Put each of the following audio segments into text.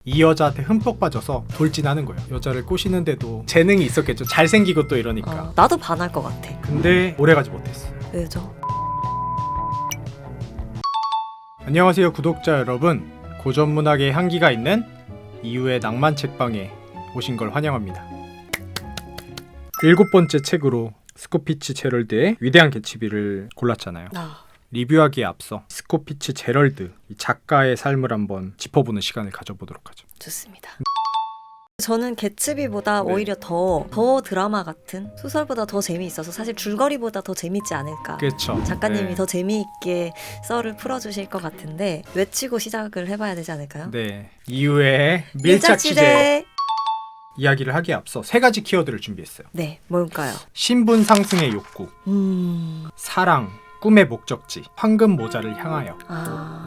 이 여자한테 흠뻑 빠져서 돌진하는 거예요. 여자를 꼬시는데도 재능이 있었겠죠. 잘생기고 또 이러니까. 나도 반할 것 같아. 근데 오래가지 못했어요. 왜죠? 안녕하세요 구독자 여러분. 고전문학의 향기가 있는 이유의 낭만 책방에 오신 걸 환영합니다. 7번째 책으로 스코피치 제럴드의 위대한 개츠비를 골랐잖아요. 리뷰하기에 앞서 스코피치 제럴드 이 작가의 삶을 한번 짚어보는 시간을 가져보도록 하죠. 좋습니다. 저는 개츠비보다 네. 오히려 더 드라마 같은 소설보다 더 재미있어서 사실 줄거리보다 더 재밌지 않을까. 그렇죠. 작가님이 네. 더 재미있게 썰을 풀어주실 것 같은데 외치고 시작을 해봐야 되지 않을까요? 네, 이후에 밀착 취재 이야기를 하기에 앞서 3가지 키워드를 준비했어요. 네, 뭘까요? 신분 상승의 욕구, 사랑, 꿈의 목적지, 황금 모자를 향하여.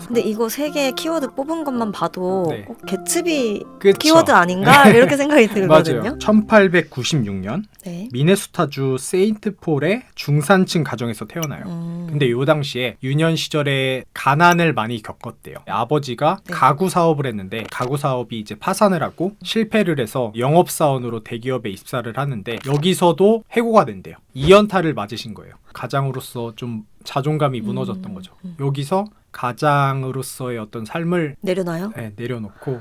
근데 이거 3개의 키워드 뽑은 것만 봐도 네. 꼭 개츠비 그쵸? 키워드 아닌가? 이렇게 생각이 들거든요. 맞아요. 1896년 네. 미네소타주 세인트폴의 중산층 가정에서 태어나요. 근데 요 당시에 유년 시절에 가난을 많이 겪었대요. 아버지가 네. 가구 사업을 했는데 가구 사업이 이제 파산을 하고 실패를 해서 영업사원으로 대기업에 입사를 하는데 여기서도 해고가 된대요. 2연타를 맞으신 거예요. 가장으로서 좀 자존감이 무너졌던 거죠. 중에서 가장으로서의 어떤 삶을 내려놔요? 네, 내려놓고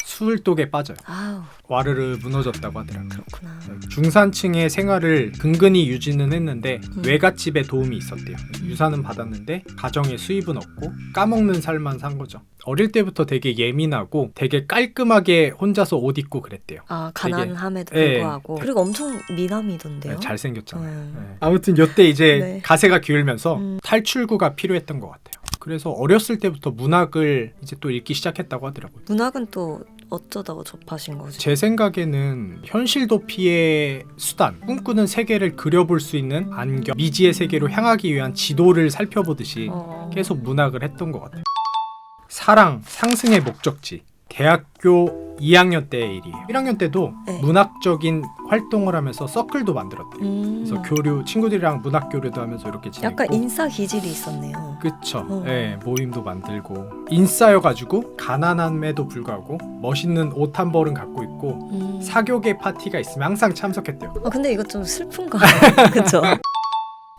술독에 빠져요. 아우, 와르르 무너졌다고 하더라고요. 그렇구나. 중산층의 생활을 근근히 유지는 했는데 외갓집에 도움이 있었대요. 유산은 받았는데 가정의 수입은 없고 까먹는 삶만 산 거죠. 어릴 때부터 되게 예민하고 되게 깔끔하게 혼자서 옷 입고 그랬대요. 가난함에도 되게, 불구하고. 그리고 엄청 미남이던데요? 네, 잘생겼잖아요. 네. 네. 아무튼 이때 이제 네. 가세가 기울면서 탈출구가 필요했던 것 같아요. 그래서 어렸을 때부터 문학을 이제 또 읽기 시작했다고 하더라고요. 문학은 또 어쩌다가 접하신 거죠? 제 생각에는 현실 도피의 수단, 꿈꾸는 세계를 그려볼 수 있는 안경, 미지의 세계로 향하기 위한 지도를 살펴보듯이 계속 문학을 했던 것 같아요. 사랑, 상승의 목적지. 대학교 2학년 때의 일이에요. 1학년 때도 네. 문학적인 활동을 하면서 서클도 만들었대요. 그래서 친구들이랑 문학 교류도 하면서 이렇게 지내고. 약간 인싸 기질이 있었네요. 그쵸. 네, 모임도 만들고 인싸여가지고 가난함에도 불구하고 멋있는 옷 한 벌은 갖고 있고 사교계 파티가 있으면 항상 참석했대요. 근데 이거 좀 슬픈가? 그쵸?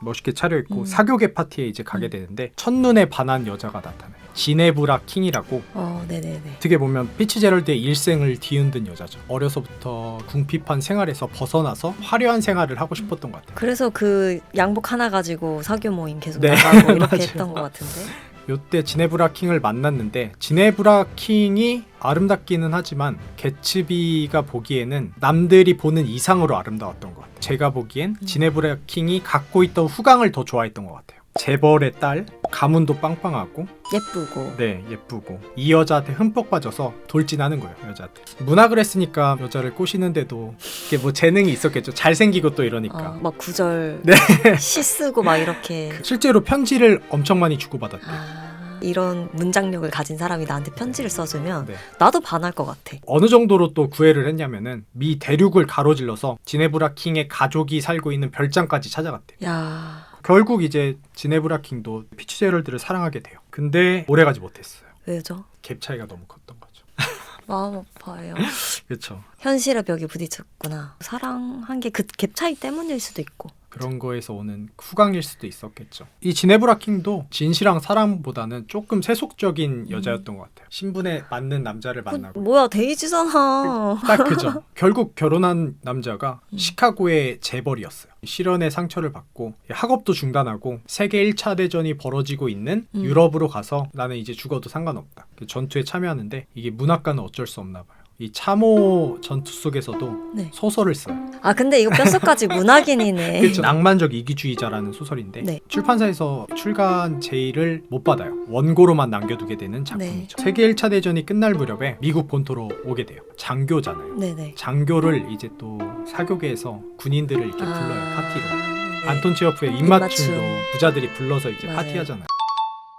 멋있게 차려입고 사교계 파티에 이제 가게 되는데 첫눈에 반한 여자가 나타나요. 지네브라 킹이라고. 네네네. 어떻게 보면 피츠제럴드의 일생을 뒤흔든 여자죠. 어려서부터 궁핍한 생활에서 벗어나서 화려한 생활을 하고 싶었던 것 같아요. 그래서 그 양복 하나 가지고 사교 모임 계속 네, 나가고 이렇게 맞아요. 했던 것 같은데. 요때 지네브라 킹을 만났는데 지네브라 킹이 아름답기는 하지만 개츠비가 보기에는 남들이 보는 이상으로 아름다웠던 것 같아요. 제가 보기엔 지네브라 킹이 갖고 있던 후광을 더 좋아했던 것 같아요. 재벌의 딸, 가문도 빵빵하고 예쁘고. 네, 예쁘고 이 여자한테 흠뻑 빠져서 돌진하는 거예요. 여자한테. 문학을 했으니까 여자를 꼬시는데도 이게 뭐 재능이 있었겠죠. 잘생기고 또 이러니까. 막 구절 네. 시 쓰고 막 이렇게. 실제로 편지를 엄청 많이 주고받았대요. 이런 문장력을 가진 사람이 나한테 편지를 써주면 네. 나도 반할 것 같아. 어느 정도로 또 구애를 했냐면은 미 대륙을 가로질러서 지네브라 킹의 가족이 살고 있는 별장까지 찾아갔대요. 야, 결국 이제 지네브라 킹도 피츠제럴드를 사랑하게 돼요. 근데 오래가지 못했어요. 왜죠? 갭 차이가 너무 컸던 거죠. 마음 아파요. 그렇죠. 현실의 벽에 부딪혔구나. 사랑한 게 그 갭 차이 때문일 수도 있고. 그런 거에서 오는 후광일 수도 있었겠죠. 이 지네브라 킹도 진실한 사랑보다는 조금 세속적인 여자였던 것 같아요. 신분에 맞는 남자를 만나고. 뭐야, 데이지잖아. 딱 그죠. 결국 결혼한 남자가 시카고의 재벌이었어요. 실연의 상처를 받고 학업도 중단하고 세계 1차 대전이 벌어지고 있는 유럽으로 가서 나는 이제 죽어도 상관없다. 전투에 참여하는데 이게 문학가는 어쩔 수 없나 봐요. 이 참호 전투 속에서도 네. 소설을 써요. 근데 이거 뼛속까지 문학인이네. 그렇죠. 낭만적 이기주의자라는 소설인데 네. 출판사에서 출간 제의를 못 받아요. 원고로만 남겨두게 되는 작품이죠. 세계 1차 대전이 끝날 무렵에 미국 본토로 오게 돼요. 장교잖아요. 네네. 장교를 이제 또 사교계에서 군인들을 이렇게 불러요. 파티로. 네. 안톤 체호프의 입맞춤. 입맞춤도 부자들이 불러서 이제 맞아요. 파티하잖아요.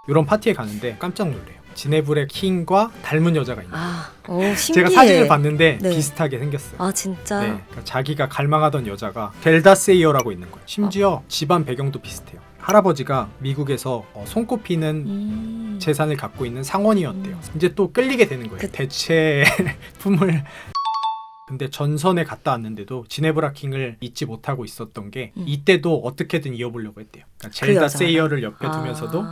이런 파티에 가는데 깜짝 놀래요. 지네브라 킹과 닮은 여자가 있는 거예요. 신기해. 제가 사진을 봤는데 네. 비슷하게 생겼어요. 진짜? 네, 그러니까 자기가 갈망하던 여자가 델다세이어라고 있는 거예요. 심지어 집안 배경도 비슷해요. 할아버지가 미국에서 손꼽히는 재산을 갖고 있는 상원이었대요. 이제 또 끌리게 되는 거예요. 대체 품을. 근데 전선에 갔다 왔는데도 지네브라 킹을 잊지 못하고 있었던 게 이때도 어떻게든 이어보려고 했대요. 그러니까 젤다 여자를? 세이어를 옆에 두면서도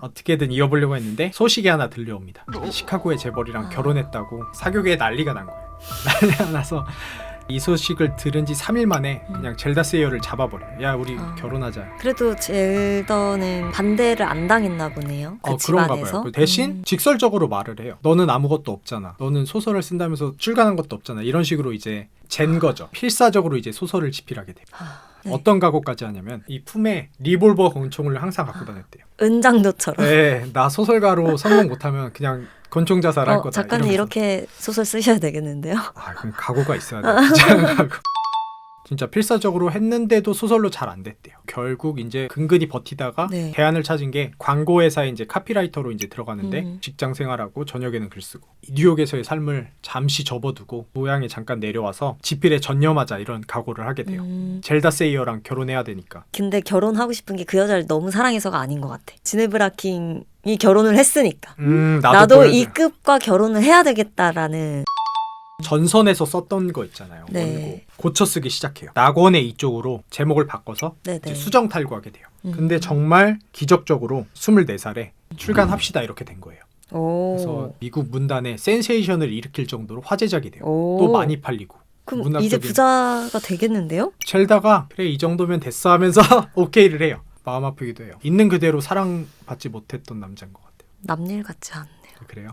어떻게든 이어보려고 했는데 소식이 하나 들려옵니다. 시카고의 재벌이랑 결혼했다고 사교계에 난리가 난 거예요. 난리가 나서 이 소식을 들은 지 3일 만에 그냥 젤다 세이어를 잡아버려요. 야, 우리 결혼하자. 그래도 젤더는 반대를 안 당했나 보네요. 그 그런가 집안에서. 봐요. 그 대신 직설적으로 말을 해요. 너는 아무것도 없잖아. 너는 소설을 쓴다면서 출간한 것도 없잖아. 이런 식으로 이제 잰 거죠. 필사적으로 이제 소설을 집필하게 돼요. 네. 어떤 각오까지 하냐면 이 품에 리볼버 권총을 항상 갖고 다녔대요. 은장도처럼. 네, 나 소설가로 성공 못하면 그냥 권총 자살할 거다. 작가님 이러면서. 이렇게 소설 쓰셔야 되겠는데요. 그럼 각오가 있어야 돼. 진짜 각오. 진짜 필사적으로 했는데도 소설로 잘 안 됐대요. 결국 이제 근근히 버티다가 네. 대안을 찾은 게 광고 회사에 이제 카피라이터로 이제 들어가는데 직장 생활하고 저녁에는 글 쓰고 뉴욕에서의 삶을 잠시 접어두고 고향에 잠깐 내려와서 집필에 전념하자 이런 각오를 하게 돼요. 젤다 세이어랑 결혼해야 되니까. 근데 결혼하고 싶은 게 그 여자를 너무 사랑해서가 아닌 것 같아. 지네브라 킹이 결혼을 했으니까. 나도 보여줘요. 이 급과 결혼을 해야 되겠다라는. 전선에서 썼던 거 있잖아요. 네. 원고 고쳐 쓰기 시작해요. 낙원의 이쪽으로 제목을 바꿔서 네네. 이제 수정 탈구하게 돼요. 근데 정말 기적적으로 24살에 출간합시다 이렇게 된 거예요. 오. 그래서 미국 문단에 센세이션을 일으킬 정도로 화제작이 돼요. 오. 또 많이 팔리고. 그럼 문학적인- 이제 부자가 되겠는데요? 젤다가 그래 이 정도면 됐어 하면서 오케이를 해요. 마음 아프기도 해요. 있는 그대로 사랑받지 못했던 남자인 것 같아요. 남일 같지 않네요. 그래요?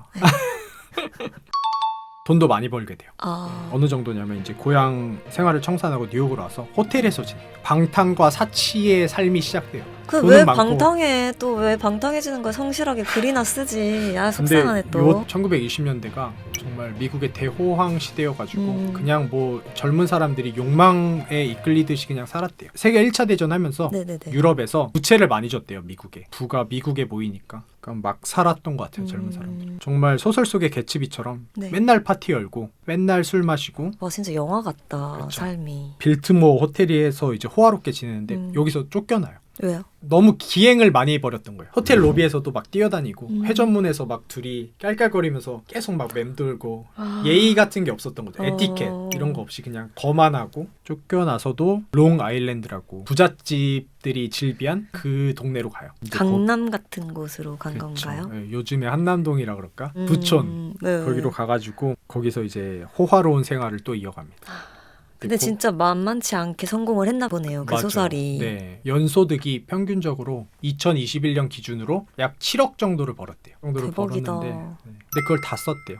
돈도 많이 벌게 돼요. 아. 어느 정도냐면 이제 고향 생활을 청산하고 뉴욕으로 와서 호텔에서 지내요. 방탕과 사치의 삶이 시작돼요. 그 돈은 왜 많고. 방탕해? 또 왜 방탕해지는 걸 성실하게 글이나 쓰지? 야 근데 속상하네 또. 요 1920년대가 정말 미국의 대호황 시대여가지고 그냥 뭐 젊은 사람들이 욕망에 이끌리듯이 그냥 살았대요. 세계 1차 대전 하면서 네네네. 유럽에서 부채를 많이 줬대요. 미국에. 부가 미국에 모이니까. 그러니까 막 살았던 것 같아요. 젊은 사람들. 정말 소설 속의 개츠비처럼 네. 맨날 파티 열고 맨날 술 마시고 와 진짜 영화 같다 그쵸. 삶이. 빌트모어 호텔에서 이제 호화롭게 지내는데 여기서 쫓겨나요. 왜요? 너무 기행을 많이 해버렸던 거예요. 호텔 로비에서도 막 뛰어다니고 회전문에서 막 둘이 깔깔거리면서 계속 막 맴돌고 예의 같은 게 없었던 거죠. 에티켓 이런 거 없이 그냥 거만하고 쫓겨나서도 롱 아일랜드라고 부잣집들이 즐비한 그 동네로 가요. 이제 강남 같은 곳으로 간 그쵸. 건가요? 예, 요즘에 한남동이라 그럴까? 부촌 네. 거기로 가가지고 거기서 이제 호화로운 생활을 또 이어갑니다. 근데 진짜 만만치 않게 성공을 했나 보네요. 그 맞죠. 소설이. 네. 연소득이 평균적으로 2021년 기준으로 약 7억 정도를 벌었대요. 정도를 대박이다. 벌었는데 근데 그걸 다 썼대요.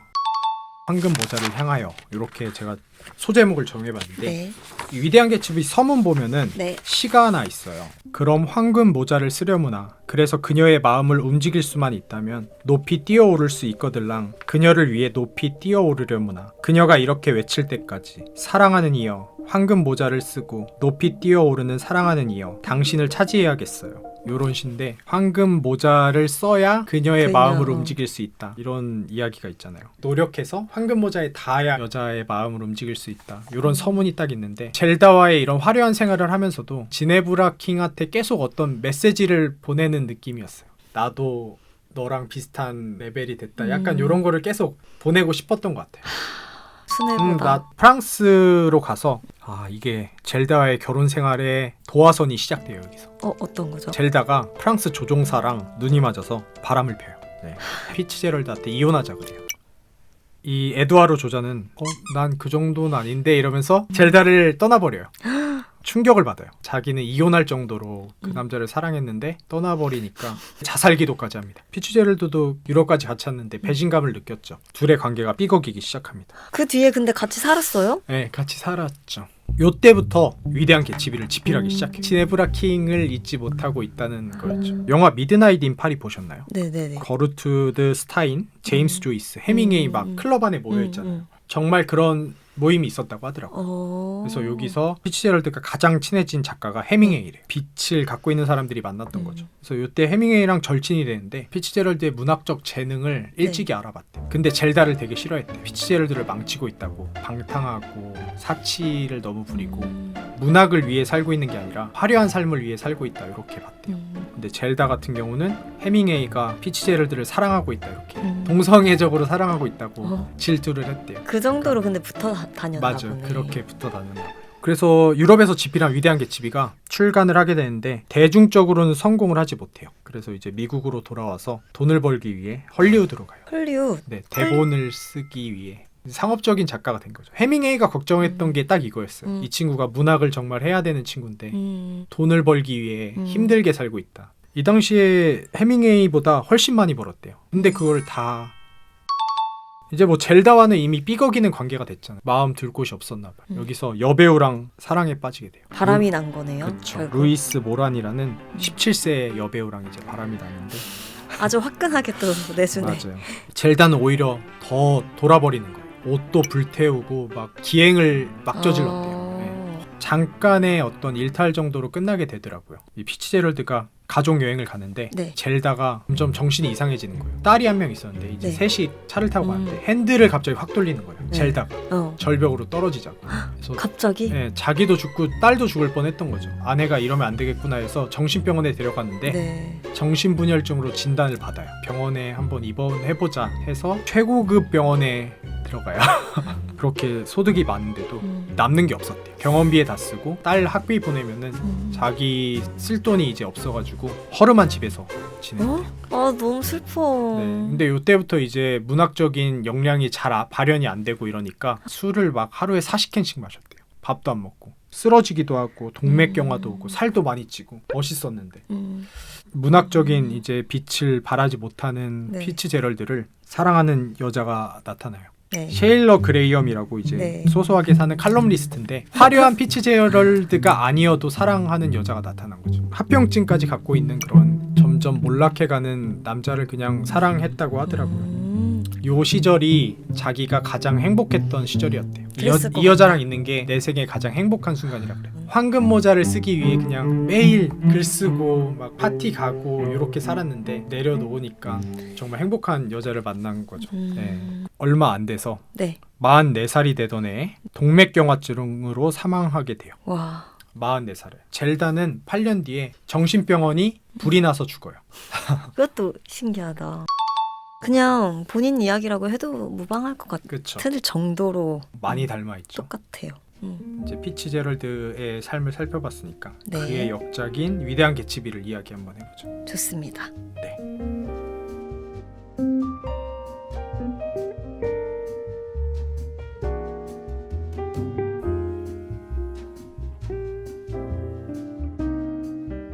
황금 모자를 향하여 이렇게 제가 소제목을 정해봤는데 네. 이 위대한 개츠비 서문 보면은 네. 시가 하나 있어요. 그럼 황금 모자를 쓰려무나 그래서 그녀의 마음을 움직일 수만 있다면 높이 뛰어오를 수 있거들랑 그녀를 위해 높이 뛰어오르려무나 그녀가 이렇게 외칠 때까지 사랑하는 이여 황금 모자를 쓰고 높이 뛰어오르는 사랑하는 이여 당신을 차지해야겠어요. 요런 시인데 황금 모자를 써야 그녀의 그녀. 마음을 움직일 수 있다. 이런 이야기가 있잖아요. 노력해서 황금 모자에 닿아야 여자의 마음을 움직일 수 있다. 요런 서문이 딱 있는데 젤다와의 이런 화려한 생활을 하면서도 지네브라 킹한테 계속 어떤 메시지를 보내는 느낌이었어요. 나도 너랑 비슷한 레벨이 됐다. 약간 요런 거를 계속 보내고 싶었던 것 같아요. 순애보다. 나 프랑스로 가서 이게 젤다와의 결혼 생활의 도화선이 시작돼요. 여기서 어떤 거죠? 젤다가 프랑스 조종사랑 눈이 맞아서 바람을 펴요. 네. 피츠제럴드한테 이혼하자 그래요. 이 에두아르 조자는 난 그 정도는 아닌데 이러면서 젤다를 떠나버려요. 충격을 받아요. 자기는 이혼할 정도로 그 남자를 사랑했는데 떠나버리니까 자살 기도까지 합니다. 피츠제럴드도 유럽까지 같이 왔는데 배신감을 느꼈죠. 둘의 관계가 삐걱이기 시작합니다. 그 뒤에 근데 같이 살았어요? 네, 같이 살았죠. 요때부터 위대한 개츠비를 집필하기 시작해요. 지네브라 킹을 잊지 못하고 있다는 거였죠. 영화 미드나잇 인 파리 보셨나요? 네네네. 거르투드 스타인, 제임스 조이스, 해밍웨이 막 클럽 안에 모여있잖아요. 정말 그런 모임이 있었다고 하더라고요. 그래서 여기서 피츠제럴드가 가장 친해진 작가가 해밍웨이래요. 빛을 갖고 있는 사람들이 만났던 거죠. 그래서 이때 해밍웨이랑 절친이 되는데 피츠제럴드의 문학적 재능을 일찍이 알아봤대. 근데 젤다를 되게 싫어했대. 피츠제럴드를 망치고 있다고, 방탕하고 사치를 너무 부리고 문학을 위해 살고 있는 게 아니라 화려한 삶을 위해 살고 있다 이렇게 봤대요. 근데 젤다 같은 경우는 해밍웨이가 피치제럴드를 사랑하고 있다 이렇게 동성애적으로 사랑하고 있다고 질투를 했대요. 그 정도로 근데 붙어 다녔나 맞아, 보네. 그렇게 붙어 다녔나 봐요. 그래서 유럽에서 집필한 위대한 개츠비가 출간을 하게 되는데 대중적으로는 성공을 하지 못해요. 그래서 이제 미국으로 돌아와서 돈을 벌기 위해 헐리우드로 가요. 헐리우드. 네, 대본을 쓰기 위해 상업적인 작가가 된 거죠. 해밍웨이가 걱정했던 게 딱 이거였어요. 이 친구가 문학을 정말 해야 되는 친구인데 돈을 벌기 위해 힘들게 살고 있다. 이 당시에 해밍웨이보다 훨씬 많이 벌었대요. 근데 그걸 다 이제 뭐 젤다와는 이미 삐걱이는 관계가 됐잖아요. 마음 둘 곳이 없었나 봐요. 여기서 여배우랑 사랑에 빠지게 돼요. 바람이 난 거네요. 그렇죠. 결국. 루이스 모란이라는 17세 여배우랑 이제 바람이 나는데 아주 화끈하게 또 내주네. 맞아요. 젤다는 오히려 더 돌아버리는 거예요. 옷도 불태우고 막 기행을 막 저질렀대요. 네. 잠깐의 어떤 일탈 정도로 끝나게 되더라고요. 이 피치제럴드가 가족 여행을 가는데 네. 젤다가 점점 정신이 이상해지는 거예요. 딸이 한 명 있었는데 이제 네. 셋이 차를 타고 가는데 핸들을 갑자기 확 돌리는 거예요. 네. 젤다가 절벽으로 떨어지자고. 그래서 갑자기? 네, 자기도 죽고 딸도 죽을 뻔했던 거죠. 아내가 이러면 안 되겠구나 해서 정신병원에 데려갔는데 네. 정신분열증으로 진단을 받아요. 병원에 한번 입원해보자 해서 최고급 병원에 들어가요. 그렇게 소득이 많은데도 남는 게 없었대요. 병원비에 다 쓰고 딸 학비 보내면은 자기 쓸 돈이 이제 없어가지고 허름한 집에서 지냈대요. 아 너무 슬퍼. 네, 근데 이때부터 이제 문학적인 역량이 잘 발현이 안 되고 이러니까 술을 막 하루에 40캔씩 마셨대요. 밥도 안 먹고 쓰러지기도 하고 동맥경화도 오고 살도 많이 찌고 멋있었는데 문학적인 이제 빛을 발하지 못하는 네. 피츠제럴드를 사랑하는 여자가 나타나요. 네. 셰일러 그레이엄이라고 이제 네. 소소하게 사는 칼럼니스트인데 화려한 피츠제럴드가 아니어도 사랑하는 여자가 나타난 거죠. 합병증까지 갖고 있는 그런 점점 몰락해가는 남자를 그냥 사랑했다고 하더라고요. 요 시절이 자기가 가장 행복했던 시절이었대요. 그랬을 것 이 여자랑 있는 게 내 생애 가장 행복한 순간이라 그래. 황금 모자를 쓰기 위해 그냥 매일 글 쓰고 막 파티 가고 이렇게 살았는데 내려놓으니까 정말 행복한 여자를 만난 거죠. 네. 얼마 안 돼서 네. 44살이 되던 해에 동맥경화증으로 사망하게 돼요. 와. 44살에. 젤다는 8년 뒤에 정신병원이 불이 나서 죽어요. 그것도 신기하다. 그냥 본인 이야기라고 해도 무방할 것 그쵸. 같을 정도로 많이 닮아있죠. 똑같아요. 이제 피츠제럴드의 삶을 살펴봤으니까 네. 그의 역작인 위대한 개츠비를 이야기 한번 해보죠. 좋습니다. 네.